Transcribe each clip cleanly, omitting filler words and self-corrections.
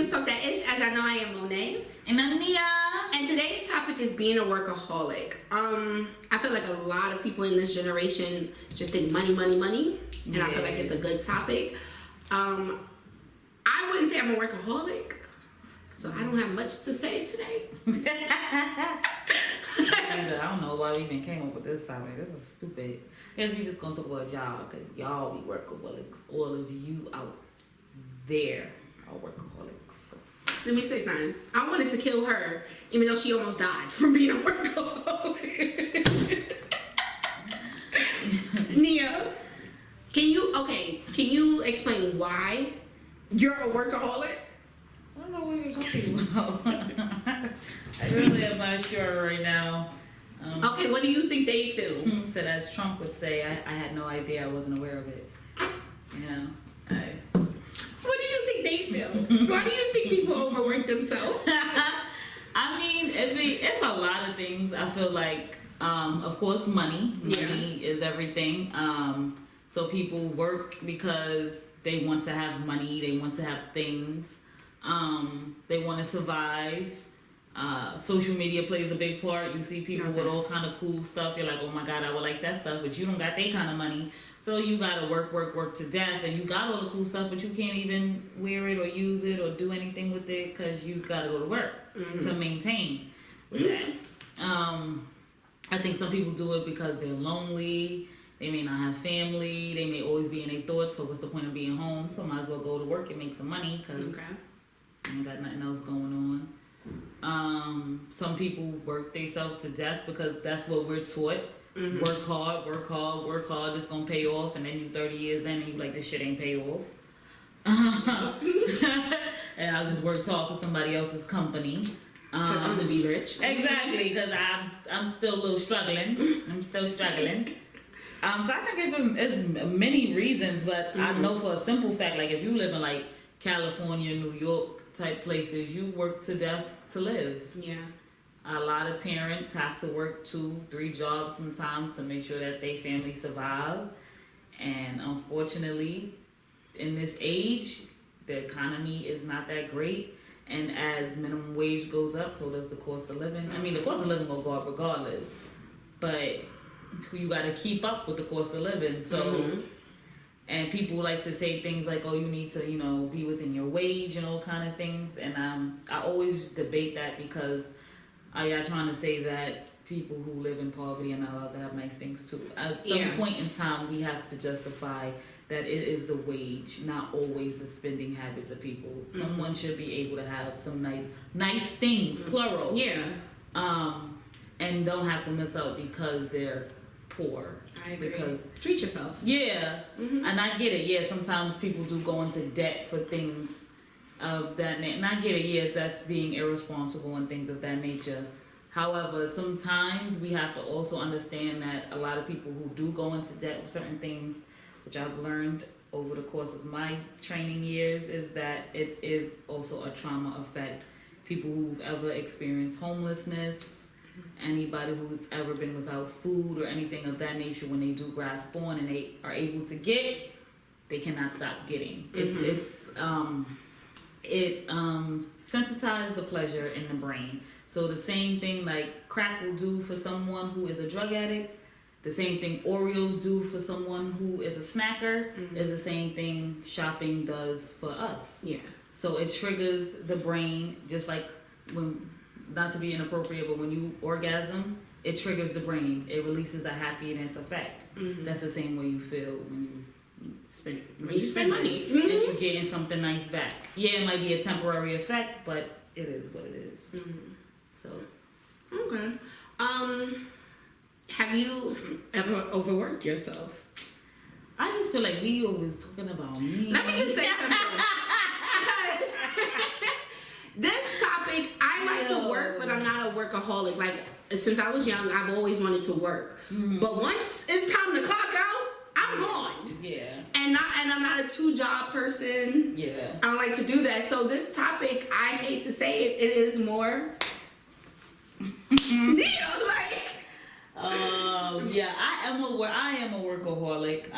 Just Talk That Ish. As y'all know, I am Monet. And I'm Nia. And today's topic is being a workaholic. I feel like a lot of people in this generation just think money. And I feel like it's a good topic. I wouldn't say I'm a workaholic, so I don't have much to say today. I don't know why we even came up with this topic. This is stupid. Guess we just gonna talk about y'all, because y'all be workaholics. All of you out there are workaholics. So. Let me say something. I wanted to kill her, even though she almost died from being a workaholic. Nia, can you explain why you're a workaholic? I don't know what you're talking about. I really am not sure right now. Okay, what do you think they feel? So as Trump would say, I had no idea, I wasn't aware of it. You know, What do you think they feel? Why do you think people overwork themselves? I mean, it's a lot of things. I feel like, of course, money. Money is everything. So people work because they want to have money. They want to have things. They want to survive. Social media plays a big part. You see people with all kind of cool stuff. You're like, oh my God, I would like that stuff, but you don't got that kind of money. So you gotta work to death, and you got all the cool stuff, but you can't even wear it or use it or do anything with it because you gotta go to work to maintain with that. I think some people do it because they're lonely. They may not have family. They may always be in their thoughts. So what's the point of being home? So might as well go to work and make some money because ain't got nothing else going on. Some people work themselves to death because that's what we're taught. Work hard. It's gonna pay off, and then you 30 years in, and you like, this shit ain't pay off. And I'll just work hard for somebody else's company. For them to be rich. Exactly, because I'm still a little struggling. I'm still struggling. So I think it's many reasons, but I know for a simple fact, like if you live in like California, New York type places, you work to death to live. Yeah. A lot of parents have to work 2-3 jobs sometimes to make sure that their family survive. And unfortunately, in this age, the economy is not that great. And as minimum wage goes up, so does the cost of living. I mean, the cost of living will go up regardless. But you got to keep up with the cost of living. So, and people like to say things like, oh, you need to, be within your wage and all kind of things. And I always debate that because are y'all trying to say that people who live in poverty are not allowed to have nice things too? At some point in time, we have to justify that it is the wage, not always the spending habits of people. Someone should be able to have some nice things, plural. Yeah. And don't have to miss out because they're poor. I agree. Because treat yourself. Yeah. And I get it. Yeah, sometimes people do go into debt for things of that nature. And I get it, yeah, that's being irresponsible and things of that nature. However, sometimes we have to also understand that a lot of people who do go into debt with certain things, which I've learned over the course of my training years, is that it is also a trauma effect. People who've ever experienced homelessness, anybody who's ever been without food or anything of that nature, when they do grasp on and they are able to get it, they cannot stop getting. It sensitizes the pleasure in the brain. So the same thing like crack will do for someone who is a drug addict, the same thing Oreos do for someone who is a snacker, is the same thing shopping does for us. Yeah. So it triggers the brain, just like when, not to be inappropriate, but when you orgasm, it triggers the brain. It releases a happiness effect. That's the same way you feel when you spend money and you're getting something nice back. Yeah, it might be a temporary effect, but it is what it is. So okay. Have you ever overworked yourself? I just feel like we always talking about me. Let me just say something. This topic, I like to work, but I'm not a workaholic. Like, since I was young, I've always wanted to work. But once it's time to clock out, I'm gone. Yeah. And I'm not a 2-job person. Yeah. I don't like to do that. So this topic, I hate to say it, it is more yeah, I am a workaholic.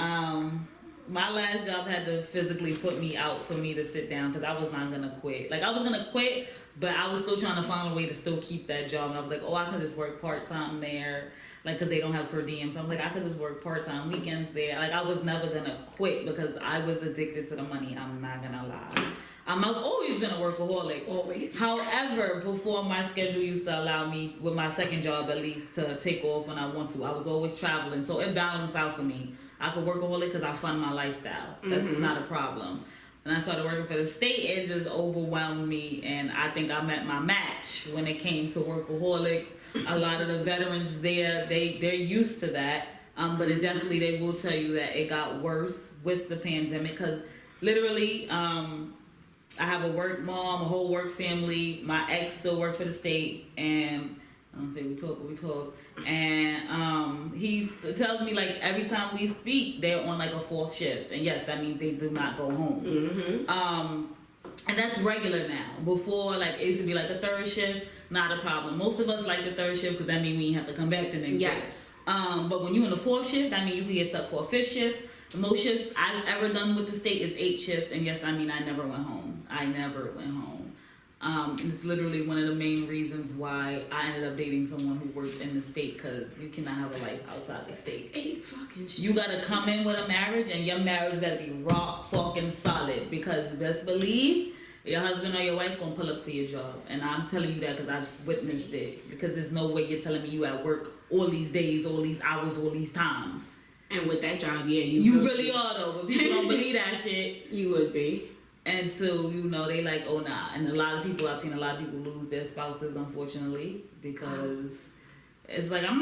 my last job had to physically put me out for me to sit down because I was not gonna quit. Like I was gonna quit, but I was still trying to find a way to still keep that job. And I was like, oh, I could just work part-time there, like because they don't have per diem. So I'm like, I could just work part-time weekends there. Like I was never gonna quit because I was addicted to the money. I'm not gonna lie. I've always been a workaholic. Always. However, before my schedule used to allow me, with my second job at least, to take off when I want to. I was always traveling, so it balanced out for me. I could workaholic because I fund my lifestyle. That's not a problem. When I started working for the state, it just overwhelmed me, and I think I met my match when it came to workaholics. A lot of the veterans there, they're used to that, but it definitely, they will tell you that it got worse with the pandemic because literally, I have a work mom, a whole work family. My ex still works for the state, and I don't say we talk, but we talk. And he tells me like every time we speak, they're on like a 4th shift, and yes, that means they do not go home. And that's regular now. Before, like it used to be like a 3rd shift, not a problem. Most of us like the 3rd shift because that means we have to come back the next day. Yes. But when you're in the 4th shift, I mean you can get stuck for a 5th shift. The most shifts I've ever done with the state is 8 shifts, and yes, I mean I never went home. I never went home. And it's literally one of the main reasons why I ended up dating someone who worked in the state, because you cannot have a life outside the state. 8 fucking shifts. You gotta come in with a marriage, and your marriage better be rock fucking solid, because best believe your husband or your wife gonna pull up to your job. And I'm telling you that because I've witnessed it. Because there's no way you're telling me you at work all these days, all these hours, all these times. And with that job, yeah, you really are though, but people don't believe that shit. You would be. And so, you know, they like, oh nah. And a lot of people, I've seen a lot of people lose their spouses, unfortunately, because it's like, you're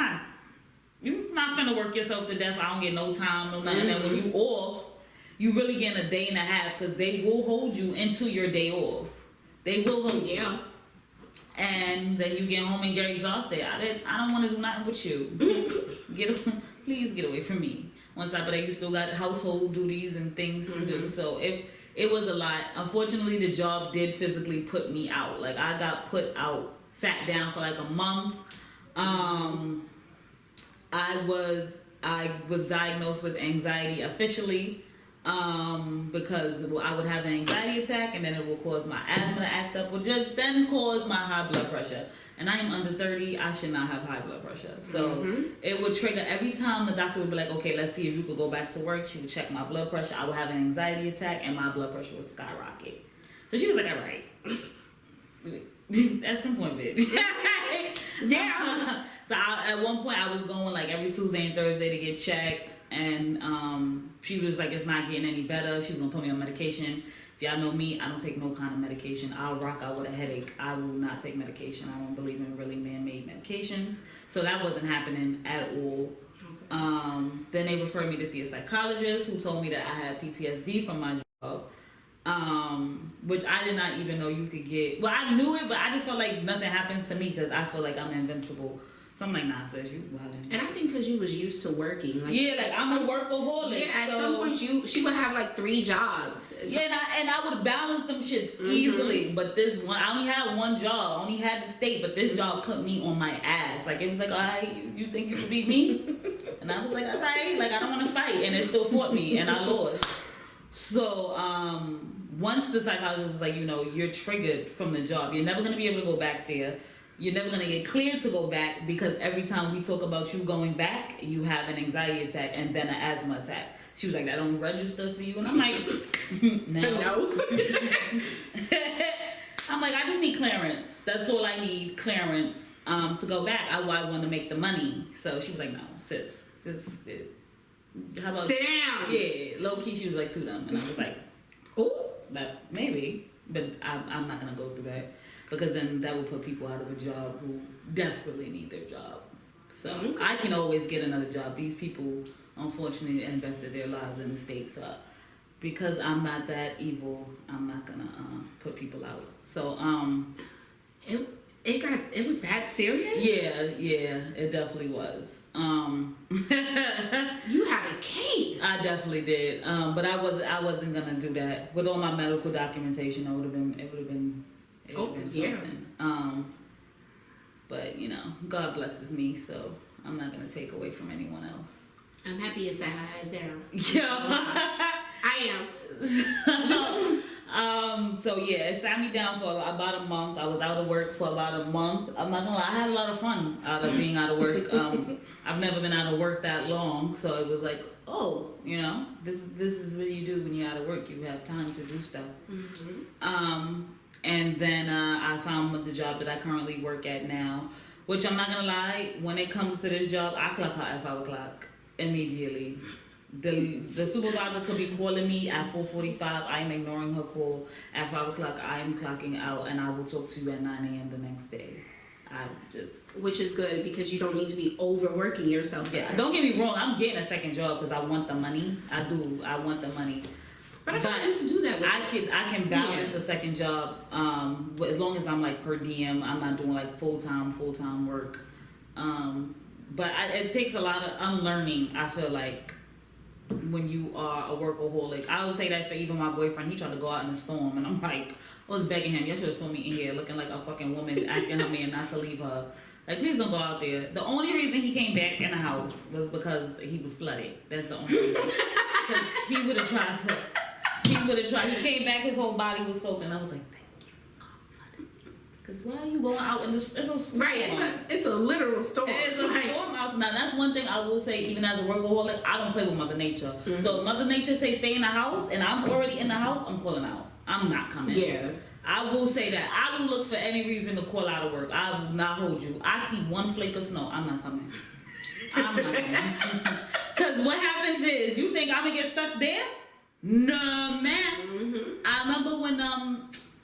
not finna work yourself to death. I don't get no time, no nothing. And when you off, you really get a day and a half, because they will hold you into your day off. They will hold you. Yeah. And then you get home and you're exhausted. I don't want to do nothing with you. Please get away from me. On top of that, you still got household duties and things to do. So it was a lot. Unfortunately, the job did physically put me out. Like I got put out, sat down for like a month. I was diagnosed with anxiety officially, because I would have an anxiety attack, and then it will cause my asthma to act up, which just then cause my high blood pressure. And I am under 30, I should not have high blood pressure. So it would trigger every time the doctor would be like, okay, let's see if you could go back to work. She would check my blood pressure. I would have an anxiety attack, and my blood pressure would skyrocket. So she was like, all right. That's some point, bitch. Yeah. So at one point, I was going like every Tuesday and Thursday to get checked. And she was like, it's not getting any better. She was going to put me on medication. If y'all know me, I don't take no kind of medication. I'll rock out with a headache. I will not take medication. I don't believe in really man-made medications. So that wasn't happening at all. Okay. Then they referred me to see a psychologist who told me that I had PTSD from my job, which I did not even know you could get. Well, I knew it, but I just felt like nothing happens to me because I feel like I'm invincible. So I'm like, nah, sis, you wildin'. And I think because you was used to working. Like, yeah, like I'm a workaholic. Yeah, at some point she would have like 3 jobs. Yeah, and I would balance them shit easily. But this one, I only had one job. I only had the state, but this job put me on my ass. Like, it was like, all right, you think you can beat me? And I was like, all right, like, I don't want to fight. And it still fought me, and I lost. So, once the psychologist was like, you know, you're triggered from the job. You're never going to be able to go back there. You're never going to get cleared to go back, because every time we talk about you going back, you have an anxiety attack and then an asthma attack. She was like, that don't register for you. And I'm like, no. I'm like, I just need clearance. That's all I need, clearance to go back. I want to make the money. So she was like, no, sis, this is it. How about sit down? Yeah, low key, she was like, sue them. And I was like, oh, that maybe, but I'm not going to go through that. Because then that would put people out of a job who desperately need their job. So I can always get another job. These people, unfortunately, invested their lives in the state. So because I'm not that evil, I'm not gonna put people out. So it was that serious? Yeah, it definitely was. You had a case. I definitely did. But I wasn't gonna do that with all my medical documentation. It would have been. Yeah. But you know, God blesses me, so I'm not gonna take away from anyone else. I'm happy to set her ass down. I am. So yeah, it sat me down for about a month. I was out of work for about a month. I'm not gonna lie, I had a lot of fun out of being out of work. I've never been out of work that long, so it was like, oh, you know, this is what you do when you're out of work. You have time to do stuff. And then I found the job that I currently work at now, which I'm not gonna lie, when it comes to this job, I clock out at 5 o'clock immediately. The supervisor could be calling me at 4:45. I am ignoring her call. At 5 o'clock, I am clocking out, and I will talk to you at 9 a.m. the next day. Which is good because you don't need to be overworking yourself. Yeah, don't get me wrong. I'm getting a second job because I want the money. I do. I want the money. But I feel like you can do that with I can balance a second job as long as I'm like per diem. I'm not doing like full-time work. But it takes a lot of unlearning, I feel like, when you are a workaholic. I would say that for even my boyfriend. He tried to go out in the storm, and I'm like, I was begging him, y'all should have saw me in here looking like a fucking woman, asking her man not to leave her. Like, please don't go out there. The only reason he came back in the house was because he was flooded. That's the only reason. Because he would have tried. He came back, his whole body was soaking. I was like, thank you. Because why are you going out in the... It's a storm. Right, it's a literal storm. It's a storm out. Now, that's one thing I will say, even as a workaholic, I don't play with Mother Nature. So if Mother Nature say stay in the house, and I'm already in the house, I'm pulling out. I'm not coming. Yeah. I will say that. I don't look for any reason to call out of work. I will not hold you. I see one flake of snow. I'm not coming. I'm not coming. Because what happens is, you think I'm going to get stuck there? No, man. I remember when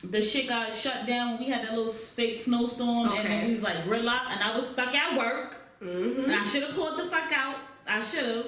the shit got shut down. We had that little fake snowstorm. And then we was like gridlock. And I was stuck at work. And I should have called the fuck out. I should have.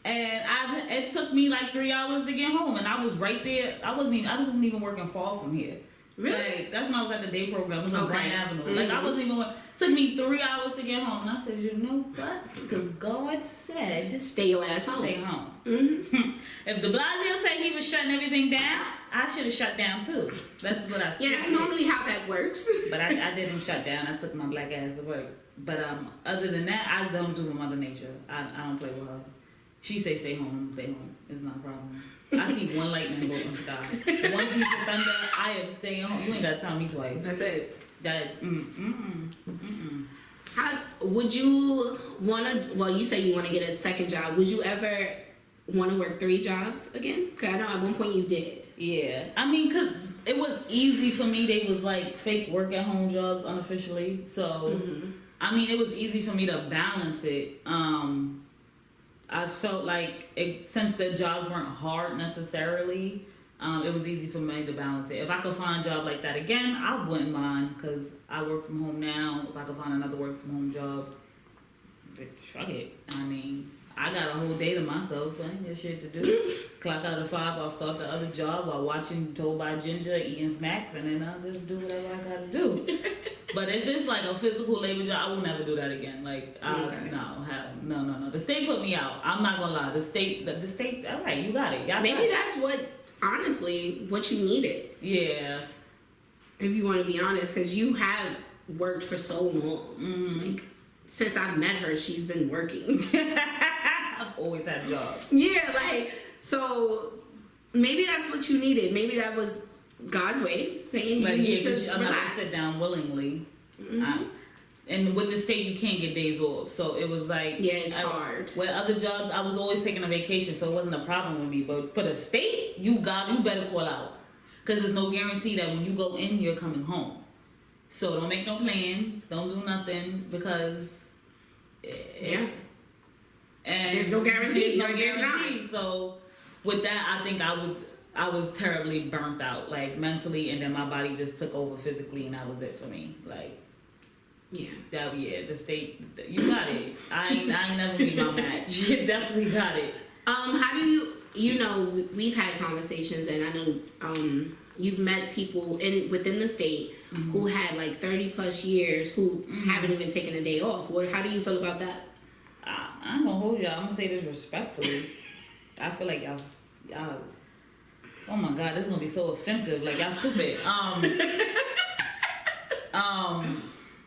And it took me like 3 hours to get home, and I was right there. I wasn't even working far from here. Really? Like, that's when I was at the day program. It was on Grand Avenue. Like, I wasn't even working. It took me 3 hours to get home, and I said, you know what? Because God said, stay your ass home. Stay home. If de Blasio said he was shutting everything down, I should have shut down too. That's what I said. Yeah, that's normally how that works. But I didn't shut down. I took my black ass to work. But other than that, I don't do with Mother Nature. I don't play with her. She say stay home, stay home. It's not a problem. I see one lightning bolt in the sky. One piece of thunder, I am staying home. You ain't got to tell me twice. That's it. That, How would you want to, well, you say you want to get a second job. Would you ever want to work 3 jobs again? Because I know at one point you did. Yeah. I mean, because it was easy for me. They was like fake work at home jobs unofficially. So, I mean, it was easy for me to balance it. I felt like since the jobs weren't hard necessarily, it was easy for me to balance it. If I could find a job like that again, I wouldn't mind because I work from home now. If I could find another work from home job, fuck it. I mean, I got a whole day to myself. I ain't got shit to do. Clock out at 5, I'll start the other job while watching Told by Ginger, eating snacks, and then I'll just do whatever I gotta do. But if it's like a physical labor job, I will never do that again. Like, no. The state put me out. I'm not gonna lie. The state, all right, you got it. Maybe that's what, honestly, what you needed. Yeah. If you want to be honest, because you have worked for so long. Like, since I've met her, she's been working. I've always had a job. Yeah, like, so maybe that's what you needed. Maybe that was God's way, saying you need to relax. I'm not gonna sit down willingly. And with the state, you can't get days off, so it was like it's hard. With other jobs, I was always taking a vacation, so it wasn't a problem with me. But for the state, you better call out, because there's no guarantee that when you go in, you're coming home. So don't make no plans, don't do nothing, because and there's no guarantee. There's no guarantee. So with that, I think I was terribly burnt out, like mentally, and then my body just took over physically, and that was it for me. Like, the state, you got it. I ain't never be my match. You definitely got it. How do you know, we've had conversations, and I know you've met people within the state who had like 30 plus years who haven't even taken a day off. How do you feel about that? I ain't gonna hold y'all. I'm gonna say this respectfully. I feel like y'all, oh my God, this is gonna be so offensive. Like, y'all stupid.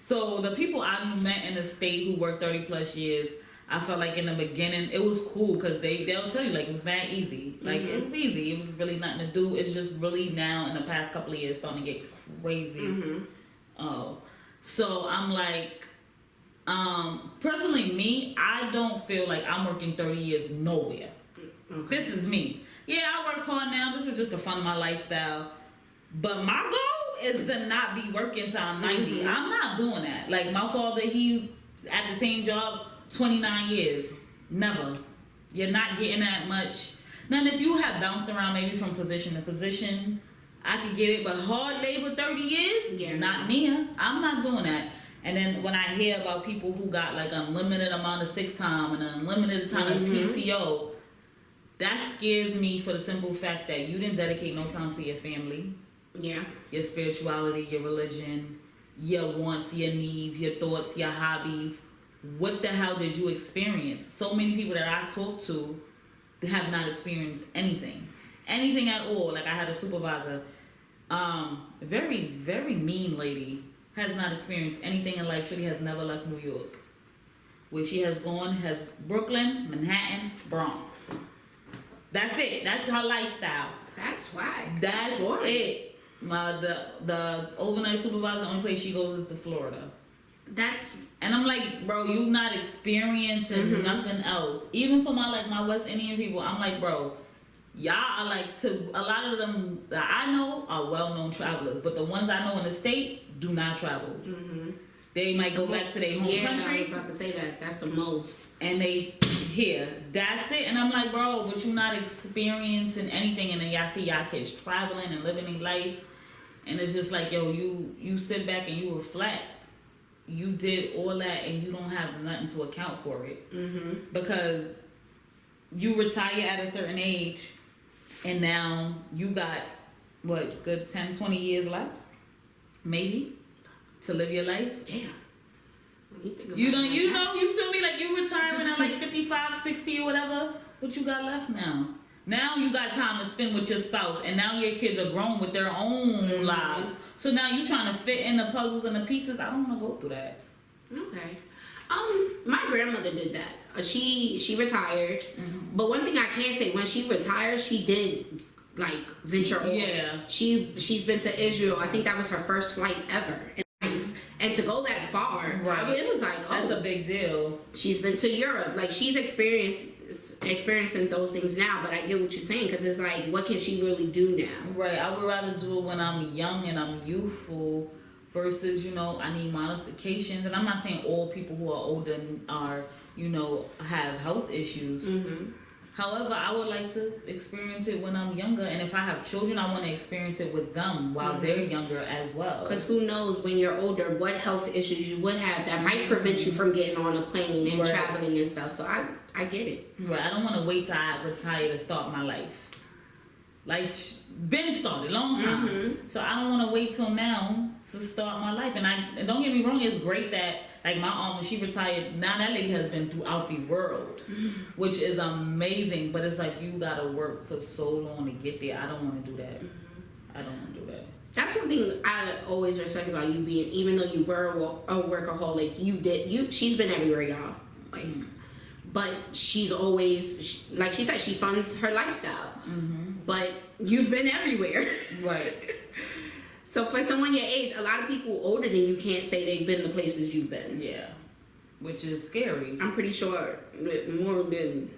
So the people I met in the state who worked 30 plus years, I felt like in the beginning it was cool because they'll tell you like it was very easy. Like it was easy. It was really nothing to do. It's just really now in the past couple of years starting to get crazy. So I'm like, personally me, I don't feel like I'm working 30 years nowhere. Okay. This is me. Yeah, I work hard now. This is just the fun of my lifestyle. But my goal is to not be working till I'm 90. I'm not doing that. Like my father, he at the same job 29 years. Never. You're not getting that much. Now, if you have bounced around maybe from position to position, I could get it. But hard labor 30 years? Not me. I'm not doing that. And then when I hear about people who got like unlimited amount of sick time and unlimited time of PTO, that scares me for the simple fact that you didn't dedicate no time to your family. Yeah. Your spirituality, your religion, your wants, your needs, your thoughts, your hobbies. What the hell did you experience? So many people that I talk to have not experienced anything. Anything at all. Like I had a supervisor, very, very mean lady, has not experienced anything in life. She has never left New York. Where she has gone has Brooklyn, Manhattan, Bronx. That's it. That's her lifestyle. That's why. That's it. The overnight supervisor, the only place she goes is to Florida. And I'm like, bro, you not experiencing nothing else. Even for my West Indian people, I'm like, bro, y'all are like, to a lot of them that I know are well-known travelers, but the ones I know in the state do not travel. They might go back to their home country. I was about to say that. That's the most. And they here. That's it. And I'm like, bro, but you not experiencing anything, and then y'all see y'all kids traveling and living in life, and it's just like, yo, you sit back and you reflect. You did all that and you don't have nothing to account for it. Because you retire at a certain age and now you got, what, good 10, 20 years left? Maybe? To live your life? Damn. You feel me? Like you retiring at like 55, 60 or whatever. What you got left now? Now you got time to spend with your spouse, and now your kids are grown with their own lives. So now you trying to fit in the puzzles and the pieces. I don't want to go through that. Okay. My grandmother did that. She retired, but one thing I can say, when she retired, she did like venture off. Yeah. She's been to Israel. I think that was her first flight ever in life, and to go that far, right. I mean, it was like, that's a big deal. She's been to Europe. Like she's experiencing those things now, but I get what you're saying, because it's like, what can she really do now? Right. I would rather do it when I'm young and I'm youthful versus, I need modifications. And I'm not saying all people who are older are, have health issues. However, I would like to experience it when I'm younger, and if I have children, I want to experience it with them while they're younger as well. Because who knows, when you're older, what health issues you would have that might prevent you from getting on a plane and traveling and stuff. So I get it. Right. I don't want to wait till I retire to start my life. Life's been started a long time. So I don't want to wait till now to start my life. And don't get me wrong, it's great that, like my aunt, when she retired, now that lady has been throughout the world, which is amazing. But it's like, you got to work for so long to get there. I don't want to do that. I don't want to do that. That's one thing I always respect about you, being, even though you were a workaholic, she's been everywhere, y'all. Like, but she's always, like she said, she funds her lifestyle. But you've been everywhere. Right. So for someone your age, a lot of people older than you can't say they've been the places you've been. Yeah. Which is scary. I'm pretty sure more than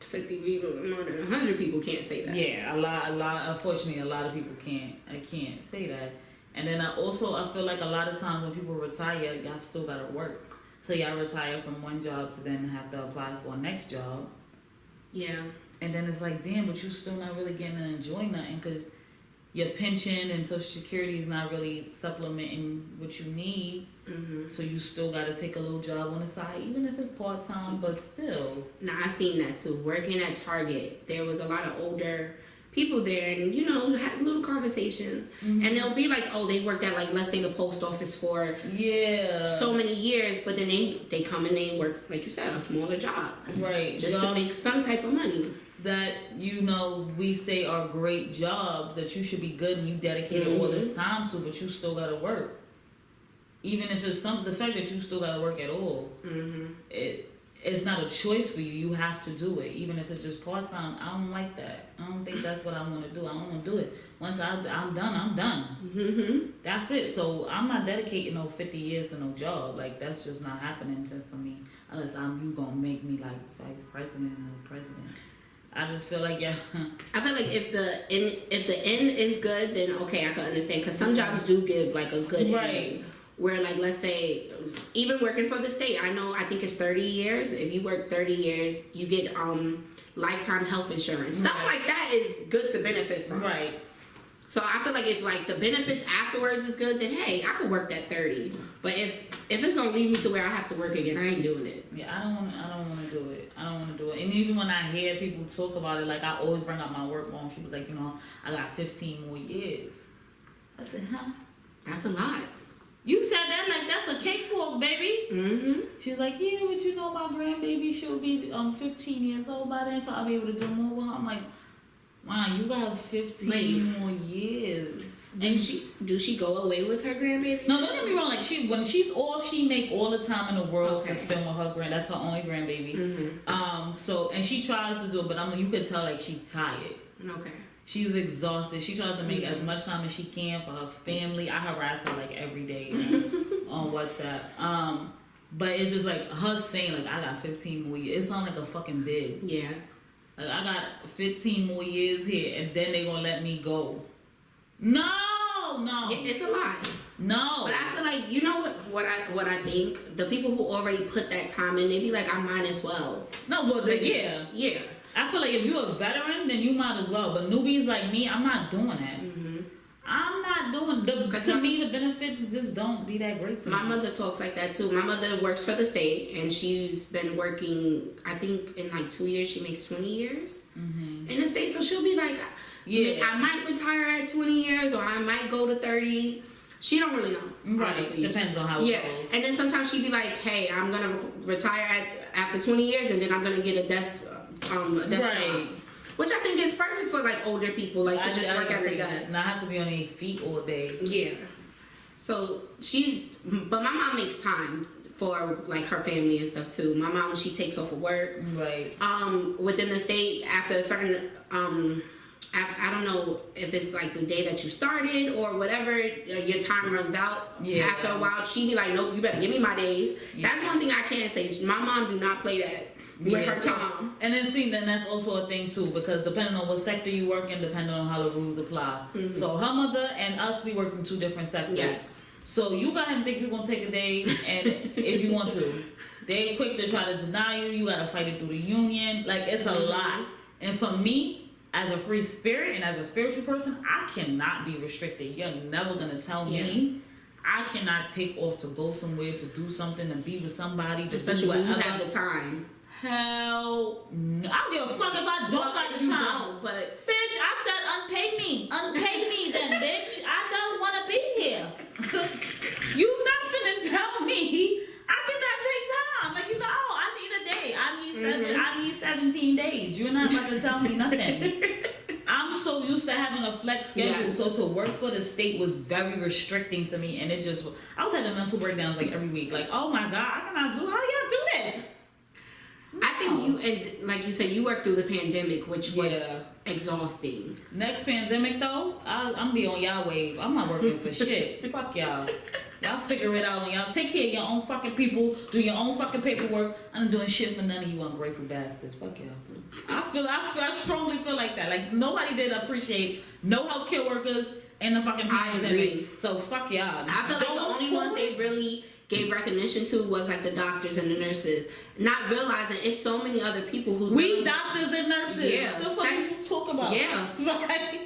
50 people, more than 100 people can't say that. Yeah, a lot. Unfortunately, a lot of people can't. I can't say that. And then I feel like a lot of times when people retire, y'all still gotta work. So y'all retire from one job to then have to apply for a next job. Yeah. And then it's like, damn, but you still not really getting to enjoy nothing, because your pension and Social Security is not really supplementing what you need. So you still got to take a little job on the side, even if it's part-time, but still. Now, I've seen that too. Working at Target, there was a lot of older people there, and had little conversations, and they'll be like, oh, they worked at, like, let's say the post office for so many years, but then they come and they work, like you said, a smaller job, right, just to make some type of money that we say are great jobs that you should be good and you dedicated all this time to, but you still gotta work, even if it's the fact that you still gotta work at all. it's not a choice for you. You have to do it, even if it's just part time. I don't like that. I don't think that's what I want to do. I don't want to do it. Once I'm done, I'm done. Mm-hmm. That's it. So I'm not dedicating no 50 years to no job. Like, that's just not happening for me. Unless you gonna make me like vice president or president. I just feel like, yeah. I feel like if the end is good, then okay, I can understand. Because some jobs do give like a good end. Where, like, let's say, even working for the state, I think it's 30 years. If you work 30 years, you get lifetime health insurance. Stuff like that is good to benefit from. Right. So I feel like if, like, the benefits afterwards is good, then, hey, I could work that 30. But if it's going to lead me to where I have to work again, I ain't doing it. Yeah, I don't want to do it. I don't want to do it. And even when I hear people talk about it, like, I always bring up my work mom. She was like, I got 15 more years. I said, huh? That's a lot. You said that like that's a cakewalk, baby. Mm-hmm. She's like, yeah, but my grandbaby, she'll be 15 years old by then, so I'll be able to do more with her. I'm like, wow, you got 15 more years. Do she go away with her grandbaby? No, don't get me wrong. Like, when she's off, she make all the time in the world to spend with her that's her only grandbaby. Mm-hmm. So, and she tries to do it, but you could tell like she's tired. Okay. She's exhausted. She tries to make as much time as she can for her family. I harass her like every day on WhatsApp. But it's just like her saying like I got 15 more years. It sounds like a fucking bid. Yeah. Like I got 15 more years here, and then they gonna let me go. No. Yeah, it's a lot. No. But I feel like what I think the people who already put that time in, they be like I might as well. No, well then, yeah. I feel like if you're a veteran, then you might as well. But newbies like me, I'm not doing that. Mm-hmm. I'm not doing to me the benefits just don't be that great to me. My mother talks like that too. My mother works for the state, and she's been working. I think in like 2 years, she makes 20 years in the state. So she'll be like, "Yeah, I might retire at 20 years, or I might go to 30." She don't really know. Right. Honestly. Depends on how it goes. And then sometimes she'd be like, "Hey, I'm gonna retire after 20 years, and then I'm gonna get a desk job," which I think is perfect for like older people, like to just work at the desk, not have to be on their feet all day. Yeah. So but my mom makes time for like her family and stuff too. My mom, she takes off of work. Right. Within the state after a certain I don't know if it's like the day that you started or whatever, your time runs out. Yeah. After a while, she be like, nope, you better give me my days. Yeah. That's one thing I can say. My mom do not play that with her time. And then that's also a thing too, because depending on what sector you work in, depending on how the rules apply. Mm-hmm. So her mother and us, we work in two different sectors. Yes. So you go ahead and think you're going to take a day, and if you want to. They quick to try to deny you. You got to fight it through the union. Like, it's a lot. And for me, as a free spirit and as a spiritual person, I cannot be restricted. You're never going to tell me I cannot take off to go somewhere, to do something, to be with somebody, to especially when you have the time. Hell no. I don't give a fuck if I don't got the time. But bitch, I said unpay me. Unpay me then, bitch. I don't want to be here. You not finna tell me I cannot take time. Like, I need a day. I need 17 days. You're not about to tell me nothing. I'm so used to having a flex schedule, so to work for the state was very restricting to me, and I was having mental breakdowns like every week. Like, oh my God, I cannot do. How do y'all do this? No. I think and like you said, you worked through the pandemic, which was exhausting. Next pandemic though, I'm be on y'all wave. I'm not working for shit. Fuck y'all. Y'all figure it out on y'all. Take care of your own fucking people. Do your own fucking paperwork. I'm doing shit for none of you ungrateful bastards. Fuck y'all. I strongly feel like that. Like, nobody did appreciate no healthcare workers and the fucking pandemic. I agree. So fuck y'all. I feel like the only ones they really gave recognition to was like the doctors and the nurses, not realizing it's so many other people who's doctors and nurses. Yeah, the fuck you talk about? Yeah, like,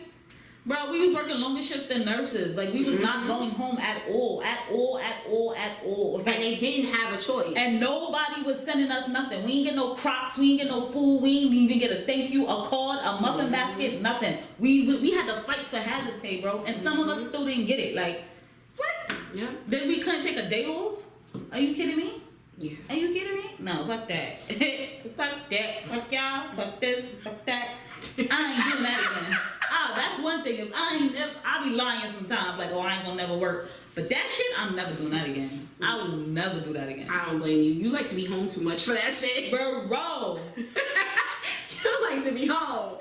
bro, we was working longer shifts than nurses. Like, we was not going home at all. Like, and they didn't have a choice. And nobody was sending us nothing. We ain't get no Crocs. We ain't get no food. We ain't even get a thank you, a card, a muffin basket, nothing. We had to fight for hazard pay, bro. And some of us still didn't get it. Like, what? Yeah. Then we couldn't take a day off? Are you kidding me? Yeah. Are you kidding me? No, fuck that. Fuck that. Fuck y'all. Fuck this. Fuck that. I ain't doing that again. That's one thing. If I be lying sometimes, like, oh, I ain't gonna never work. But that shit, I'm never doing that again. I will never do that again. I don't blame you. You like to be home too much for that shit. Bro. You like to be home.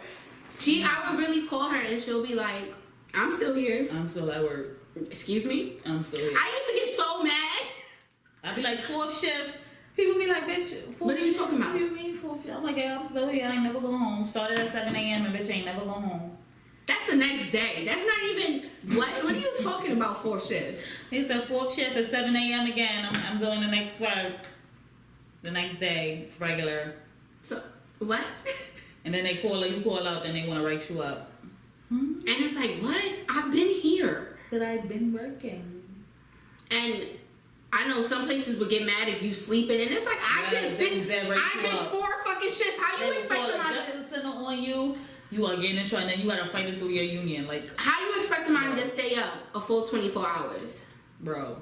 I would really call her and she'll be like, I'm still here. I'm still at work. Excuse me? I'm still here. I used to get so mad. I'd be like, 4th shift. People be like, bitch, 4th what are you talking about? What do you mean 4th shift? I'm like, yeah, I'm still here. I ain't never go home. Started at 7 a.m. and bitch ain't never go home. That's the next day. That's not even, what are you talking about 4th shift? He said 4th shift at 7 a.m. again. I'm doing the next work. The next day, it's regular. So, what? And then you call out, then they want to write you up. And it's like, what? I've been here. But I've been working. And I know some places would get mad if you sleeping, and it's like, I did 4 fucking shifts. How you expect somebody to send on you? You are getting in trouble, and then you gotta fight it through your union. Like, how you expect somebody to stay up a full 24 hours? Bro.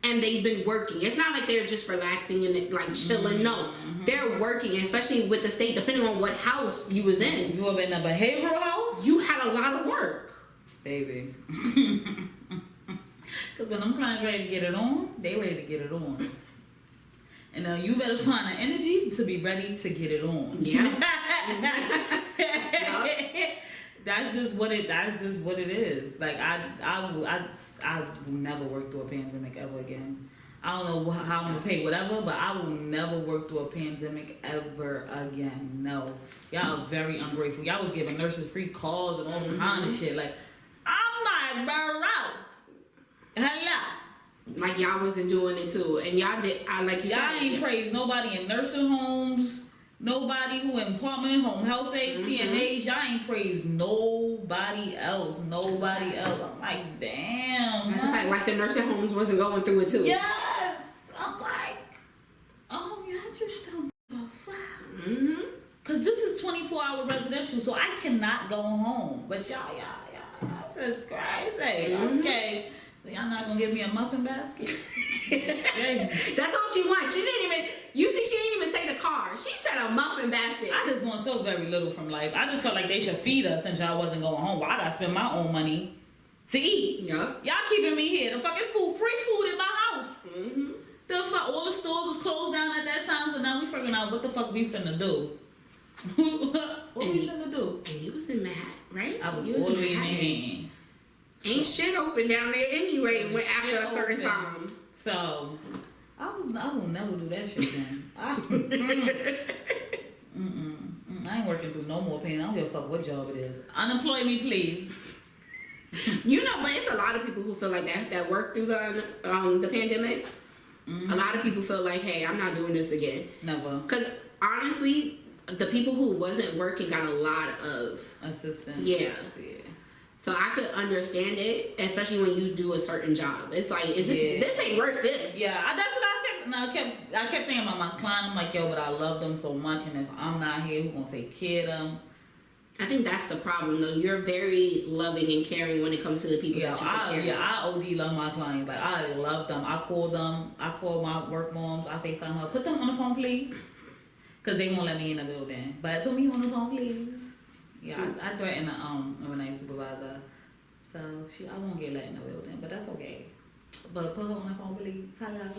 And they've been working. It's not like they're just relaxing and like chilling. No, they're working, especially with the state, depending on what house you was in. You were in a behavioral house? You had a lot of work. Baby. Because when them clients ready to get it on, they ready to get it on. And now you better find the energy to be ready to get it on. Yeah. That's just what it is. Like I will never work through a pandemic ever again. I don't know how I'm gonna pay whatever, but I will never work through a pandemic ever again. No. Y'all are very ungrateful. Y'all was giving nurses free calls and all kind of shit. Like, I'm like, bro. Hello. Like y'all wasn't doing it too, and y'all did. Like you said, y'all ain't praised nobody in nursing homes, nobody who in apartment, home health aid, CNAs. Y'all ain't praised nobody else. I'm like, damn. That's a fact. Like the nursing homes wasn't going through it too. Yes. I'm like, oh, y'all just don't give a fuck. Cause this is 24-hour residential, so I cannot go home. But y'all just crazy. Okay. So y'all not gonna give me a muffin basket? That's all she wants. She didn't even say the car. She said a muffin basket. I just want so very little from life. I just felt like they should feed us since y'all wasn't going home. Why did I spend my own money to eat? Yeah. Y'all keeping me here. The fuck is free food in my house. The fuck, all the stores was closed down at that time, so now we figuring out what the fuck we finna do. What we finna do? And you was in mad, right? I was all the way in Manhattan. Ain't shit open down there anyway after a certain time. So, I will never do that shit again. I ain't working through no more pain. I don't give a fuck what job it is. Unemploy me, please. You know, but it's a lot of people who feel like that work through the pandemic. A lot of people feel like, hey, I'm not doing this again. Never. Because honestly, the people who wasn't working got a lot of assistance. Yeah. So I could understand it, especially when you do a certain job. It's like, this ain't worth this. Yeah, that's what I kept thinking about my client. I'm like, yo, but I love them so much, and if I'm not here, who's gonna take care of them? I think that's the problem, though. You're very loving and caring when it comes to the people that you take care of. Yeah, I OD love my clients. Like, I love them. I call them. I call my work moms. I FaceTime her. Put them on the phone, please. Because they won't let me in the building. But put me on the phone, please. Yeah, I threatened the overnight supervisor. So I won't get let in the building. But that's okay. But put her on the phone, please. Hello.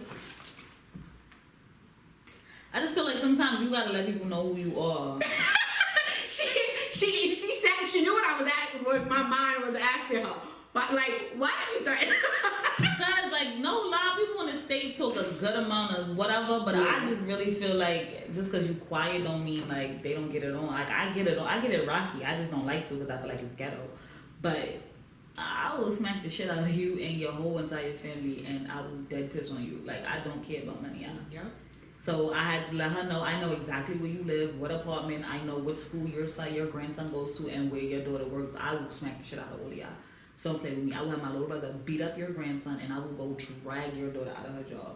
I just feel like sometimes you gotta let people know who you are. She said she knew what my mind was asking her. But like, why did you threaten her? Because like a lot of people in the state talk a good amount of whatever, but I just really feel like just because you quiet don't mean like they don't get it on. Like I get it on. I get it rocky. I just don't like to because I feel like it's ghetto. But I will smack the shit out of you and your whole entire family, and I will dead piss on you. Like I don't care about money, y'all. Yeah. So I had to let her know, I know exactly where you live, what apartment, I know what school your grandson goes to, and where your daughter works. I will smack the shit out of all of y'all. So don't play with me. I will have my little brother beat up your grandson, and I will go drag your daughter out of her job.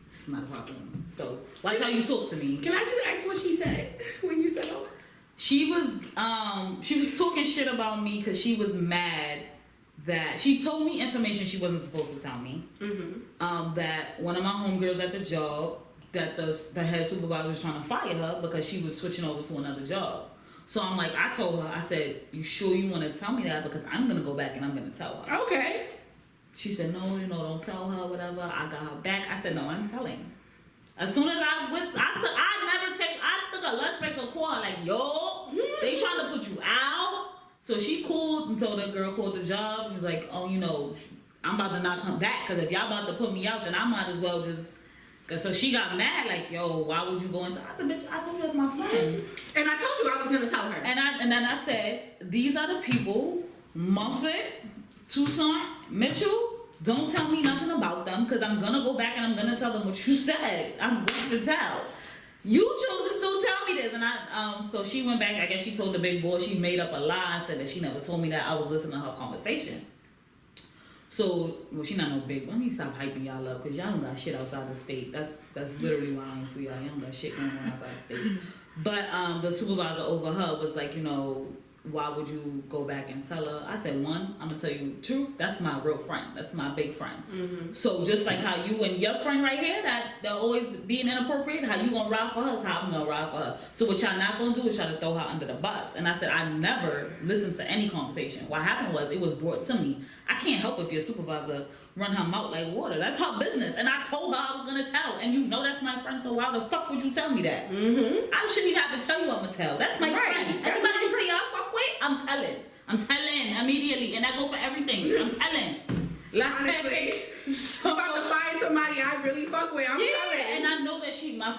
It's not a problem. So watch how you talk to me. Can I just ask what she said when you said all that? She was talking shit about me because she was mad that she told me information she wasn't supposed to tell me. That one of my homegirls at the job, that the head supervisor was trying to fire her because she was switching over to another job. So I'm like, I told her, I said, you sure you want to tell me that? Because I'm going to go back and I'm going to tell her. Okay. She said, no, don't tell her, whatever. I got her back. I said, no, I'm telling. As soon as I took a lunch break to call her, like, yo, they trying to put you out. So she called and told the girl, called the job, and was like, oh, I'm about to not come back, because if y'all about to put me out, then I might as well just... So she got mad, like, yo, why would you go into... I said, bitch, I told you that's my friend. And I told you I was going to tell her. And then I said, these are the people, Mumford, Tucson, Mitchell, don't tell me nothing about them, because I'm going to go back and I'm going to tell them what you said. I'm going to tell. You chose to still tell me this. And so she went back. I guess she told the big boy. She made up a lie and said that she never told me that. I was listening to her conversation. So, well, she not no big. Let me stop hyping y'all up, because y'all don't got shit outside the state. That's literally why I ain't sweet. Y'all don't got shit going on outside the state. But the supervisor over her was like, why would you go back and tell her? I said, one, I'm gonna tell you the truth. That's my real friend. That's my big friend. Mm-hmm. So just like how you and your friend right here, that they're always being inappropriate, how you gonna ride for her is how I'm gonna ride for her. So what y'all not gonna do is try to throw her under the bus. And I said, I never listened to any conversation. What happened was, it was brought to me. I can't help if your supervisor run her mouth like water. That's her business. And I told her I was gonna tell. And that's my friend, so why the fuck would you tell me that? Mm-hmm. I shouldn't even have to tell you I'm gonna tell. That's my friend. Everybody you say y'all fuck with, I'm telling. I'm telling immediately. And that goes for everything. I'm telling. Like, honestly, I'm about to find somebody I really fuck with. I'm telling. And I know that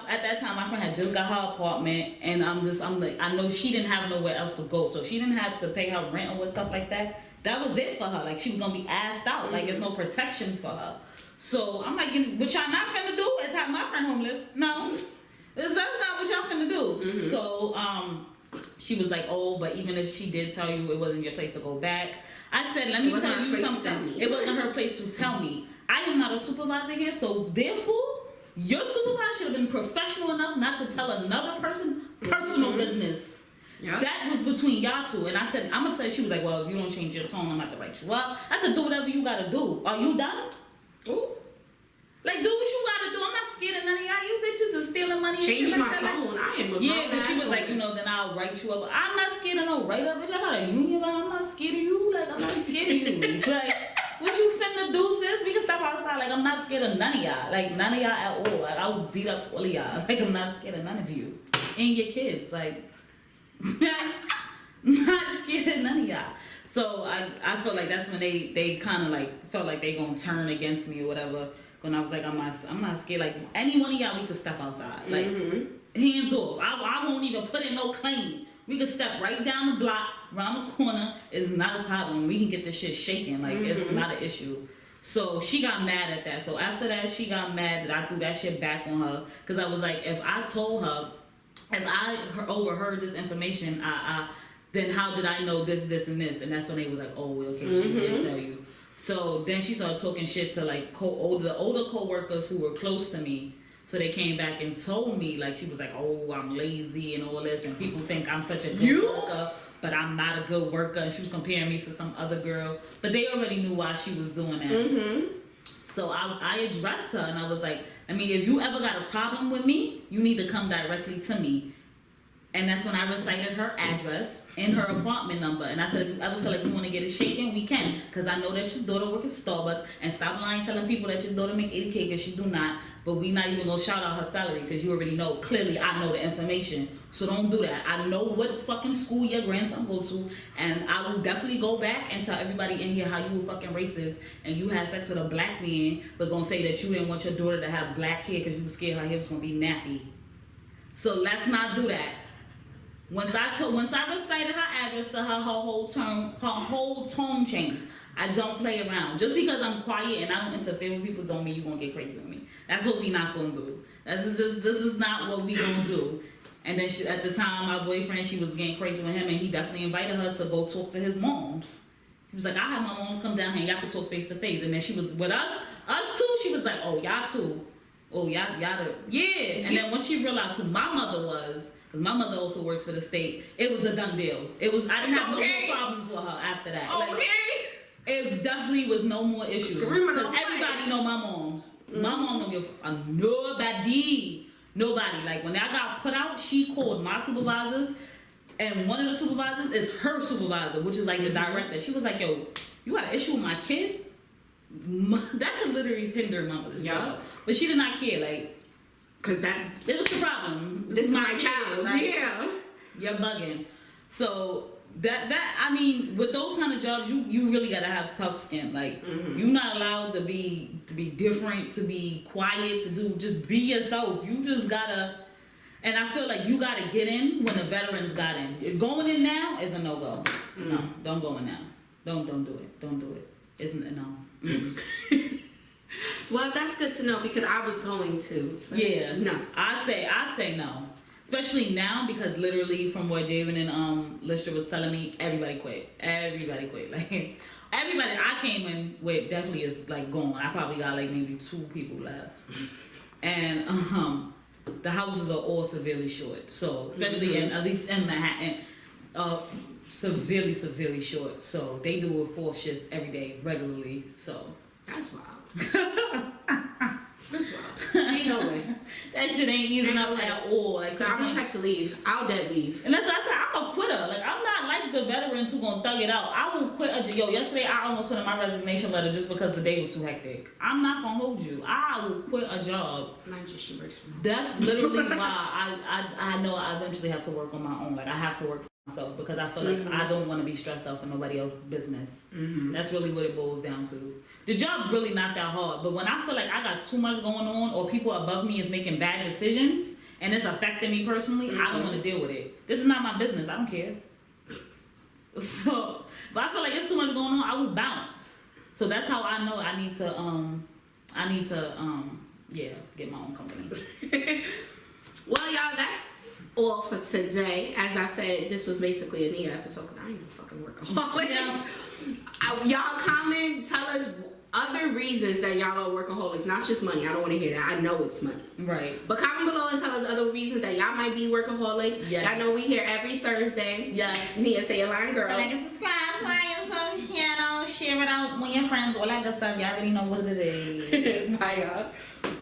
at that time, my friend had just got her apartment, and I'm like, I know she didn't have nowhere else to go, so she didn't have to pay her rent or stuff like that. That was it for her. Like, she was gonna be asked out. Mm-hmm. Like, there's no protections for her. So I'm like, what y'all not finna do is have my friend homeless. No, that's not what y'all finna do. Mm-hmm. So she was like, oh, but even if she did tell you it wasn't your place to go back, I said, let me tell you something. It wasn't her place to tell me. I am not a supervisor here, so therefore, your supervisor should have been professional enough not to tell another person personal business. Yep. That was between y'all two. And I said, I'm going to say, she was like, well, if you don't change your tone, I'm going to write you up. I said, do whatever you got to do. Are you done? Ooh. Like, do what you got to do. I'm not scared of none of y'all. You bitches is stealing money. Change my tone. I am a yeah, because she was like, then I'll write you up. I'm not scared of no write-up, bitch. I got a union, but I'm not scared of you. Like, I'm not scared of you. Like, what you finna do, sis? We can step outside. Like, I'm not scared of none of y'all. Like, none of y'all at all. Like, I will beat up all of y'all. Like, I'm not scared of none of you. And your kids. Like, not scared of none of y'all. So I felt like that's when they kind of like felt like they gonna turn against me or whatever. When I was like, I'm not scared. Like, any one of y'all, we could step outside. Like, hands off. I won't even put in no claim. We could step right down the block, around the corner. It's not a problem. We can get this shit shaking. Like, it's not an issue. So she got mad at that. So after that, she got mad that I threw that shit back on her. Because I was like, if I told her, if I overheard this information, then how did I know this, and this? And that's when they was like, oh, okay, she did tell you. So then she started talking shit to like the older co-workers who were close to me. So they came back and told me, like, she was like, oh, I'm lazy and all this, and people think I'm such a good worker, but I'm not a good worker. And she was comparing me to some other girl. But they already knew why she was doing that. Mm-hmm. So I addressed her, and I was like, I mean, if you ever got a problem with me, you need to come directly to me. And that's when I recited her address and her apartment number. And I said, if you ever feel like you want to get it shaken, we can. Because I know that your daughter works at Starbucks. And stop lying telling people that your daughter make $80K, because she do not. But we not even going to shout out her salary, because you already know. Clearly, I know the information. So don't do that. I know what fucking school your grandson goes to. And I will definitely go back and tell everybody in here how you were fucking racist. And you had sex with a black man, but going to say that you didn't want your daughter to have black hair because you were scared her hair was going to be nappy. So let's not do that. Once I recited her address to her whole tone changed. I don't play around. Just because I'm quiet and I don't interfere with people don't mean you gonna get crazy with me. That's what we not gonna do. This is not what we gonna do. And then at the time, my boyfriend, she was getting crazy with him, and he definitely invited her to go talk to his moms. He was like, I have my moms come down here and y'all can talk face to face. And then she was with us two. She was like, oh, y'all two. Oh, y'all yeah. And then when she realized who my mother was, because my mother also works for the state, it was a done deal. I didn't have no more problems with her after that. Okay. Like, it definitely was no more issues. Because everybody know my moms. Mm-hmm. My mom don't give nobody. Like, when I got put out, she called my supervisors. and one of the supervisors is her supervisor, which is like the director. She was like, yo, you got an issue with my kid? That could literally hinder my mother's job. But she did not care, like, cause it was the problem. This is my child. Like, yeah. You're bugging. So that I mean, with those kind of jobs, you really gotta have tough skin. Like, you're not allowed to be different, to be quiet, just be yourself. You just gotta. And I feel like you gotta get in when the veterans got in. If going in now is a no-go. No, don't go in now. Don't do it. Don't do it. Isn't no. Well, that's good to know because I was going to. Yeah. No. I say no. Especially now because literally from what Javen and Lister was telling me, everybody quit. Everybody quit. Like everybody I came in with definitely is like gone. I probably got like maybe 2 people left. And the houses are all severely short. So especially at least in Manhattan, severely short. So they do a 4th shift every day regularly. So that's wild. That's wild. Ain't no way. That shit ain't easing up at all. Like, so I'm the type to leave. I'll dead leave. And that's what I said. I'm a quitter. Like, I'm not like the veterans who gonna thug it out. I will quit. Yesterday I almost put in my resignation letter just because the day was too hectic. I'm not gonna hold you. I will quit a job. Mind you, she works for me. That's literally why I know I eventually have to work on my own. Like, I have to work for myself because I feel like I don't want to be stressed out for nobody else's business. That's really what it boils down to. The job really not that hard, but when I feel like I got too much going on or people above me is making bad decisions and it's affecting me personally, I don't want to deal with it. This is not my business. I don't care. So, but I feel like it's too much going on, I will bounce. So that's how I know I need to get my own company. Well, y'all, that's all for today. As I said, this was basically a Nia episode because I ain't no fucking workaholic. Yeah. Y'all comment, tell us other reasons that y'all are workaholics. Not just money. I don't want to hear that. I know it's money. Right. But comment below and tell us other reasons that y'all might be workaholics. Yes. Y'all know we here every Thursday. Yes. Nia, say your line, girl. Like and subscribe to our YouTube channel, share it out with your friends, all that good stuff. Y'all already know what it is. Bye, y'all.